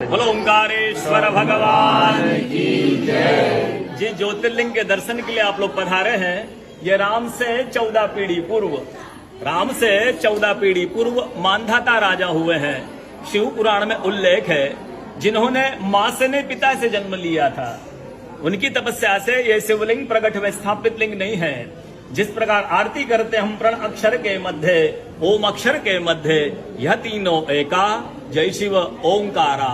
बोलो ओंकारेश्वर भगवान की जय। जिस ज्योतिर्लिंग के दर्शन के लिए आप लोग पधारे हैं, ये राम से 14 पीढ़ी पूर्व मानधाता राजा हुए हैं। शिव पुराण में उल्लेख है, जिन्होंने मां से ने पिता से जन्म लिया था। उनकी तपस्या से ये शिवलिंग प्रकट में स्थापित लिंग नहीं है। जिस प्रकार आरती करते हम प्रण अक्षर के मध्य, ओम अक्षर के मध्य, यह तीनों एका, जय शिव ओंकारा।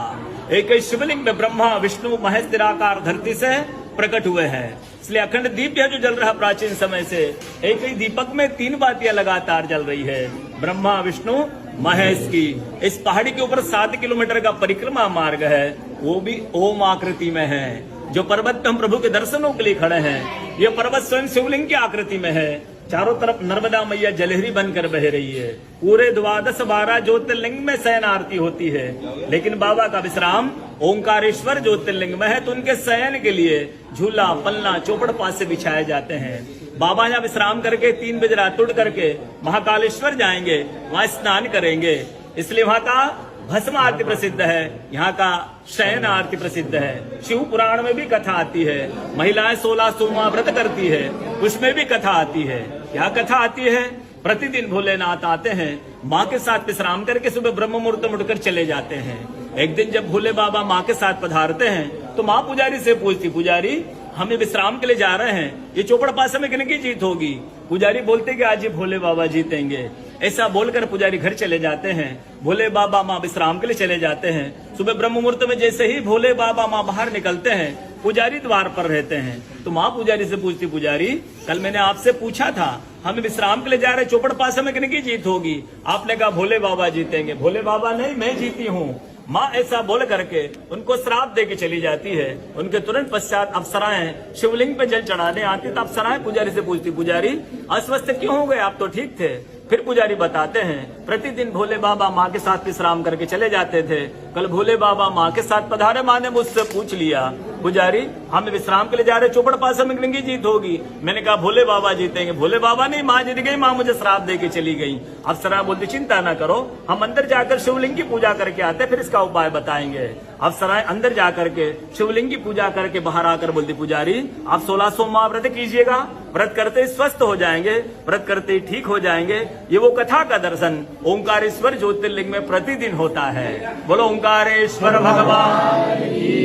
एक ही शिवलिंग में ब्रह्मा विष्णु महेश निराकार धरती से प्रकट हुए हैं। इसलिए अखंड दीप जो जल रहा प्राचीन समय से, एक ही दीपक में 3 बातियां लगातार जल रही है, ब्रह्मा विष्णु महेश की। इस पहाड़ी के ऊपर 7 किलोमीटर का परिक्रमा मार्ग है, वो भी ओम आकृति में है। जो पर्वत पे हम प्रभु के दर्शनों के लिए खड़े हैं, यह पर्वत स्वयं शिवलिंग की आकृति में है। चारों तरफ नर्मदा मैया जलहरी बनकर बह रही है। पूरे 12 ज्योतिर्लिंग में शयन आरती होती है, लेकिन बाबा का विश्राम ओंकारेश्वर ज्योतिर्लिंग में है, तो उनके शयन के लिए झूला पल्ला चौपड़ पास से बिछाए जाते हैं। बाबा यहाँ विश्राम करके 3 बजे रात उठ करके महाकालेश्वर जाएंगे, वहां स्नान करेंगे। इसलिए वहां का भस्म आरती प्रसिद्ध है, यहाँ का शयन आरती प्रसिद्ध है। शिव पुराण में भी कथा आती है, महिलाएं 16 सोमवार व्रत करती है, उसमें भी कथा आती है। क्या कथा आती है? प्रतिदिन भोलेनाथ आते हैं, माँ के साथ विश्राम करके सुबह ब्रह्म मुहूर्त में उठकर चले जाते हैं। एक दिन जब भोले बाबा माँ के साथ पधारते हैं, तो माँ पुजारी से पूछती, पुजारी हमें विश्राम के लिए जा रहे हैं, ये चौपड़ पासे में किन की जीत होगी? पुजारी बोलते कि आज ही भोले बाबा जीतेंगे। ऐसा बोलकर पुजारी घर चले जाते हैं। भोले बाबा माँ विश्राम के लिए चले जाते हैं। सुबह ब्रह्म मुहूर्त में जैसे ही भोले बाबा माँ बाहर निकलते हैं, पुजारी द्वार पर रहते हैं। तो माँ पुजारी से पूछती, पुजारी कल मैंने आपसे पूछा था, हम विश्राम के लिए जा रहे, चौपड़ पासे में किन की जीत होगी? आपने कहा भोले बाबा जीतेंगे। भोले बाबा नहीं, मैं जीती हूँ। माँ ऐसा बोल करके उनको श्राप दे के चली जाती है। उनके तुरंत पश्चात अप्सराएं शिवलिंग पे जल चढ़ाने आती, तो अप्सराएं पुजारी से पूछती, पुजारी अस्वस्थ क्यों हो गए, आप तो ठीक थे। फिर पुजारी बताते हैं, प्रतिदिन भोले बाबा माँ के साथ विश्राम करके चले जाते थे। कल भोले बाबा माँ के साथ पधारे, माँ ने मुझसे पूछ लिया, पुजारी हम विश्राम के लिए जा रहे, चौपड़ पासे में किनकी जीत होगी? मैंने कहा भोले बाबा जीतेंगे। भोले बाबा नहीं, माँ जीत गई, माँ मुझे श्राप दे के चली गई। अप्सरा बोलती, चिंता न करो, हम अंदर जाकर शिवलिंग की पूजा करके आते, फिर इसका उपाय बताएंगे। अप्सराएं अंदर जाकर के शिवलिंग की पूजा करके बाहर आकर बोलती, पुजारी आप 16 सोमवार व्रत कीजिएगा, व्रत करते ही स्वस्थ हो जाएंगे, व्रत करते ही ठीक हो जाएंगे। ये वो कथा का दर्शन ओंकारेश्वर ज्योतिर्लिंग में प्रतिदिन होता है। बोलो ओंकारेश्वर भगवान की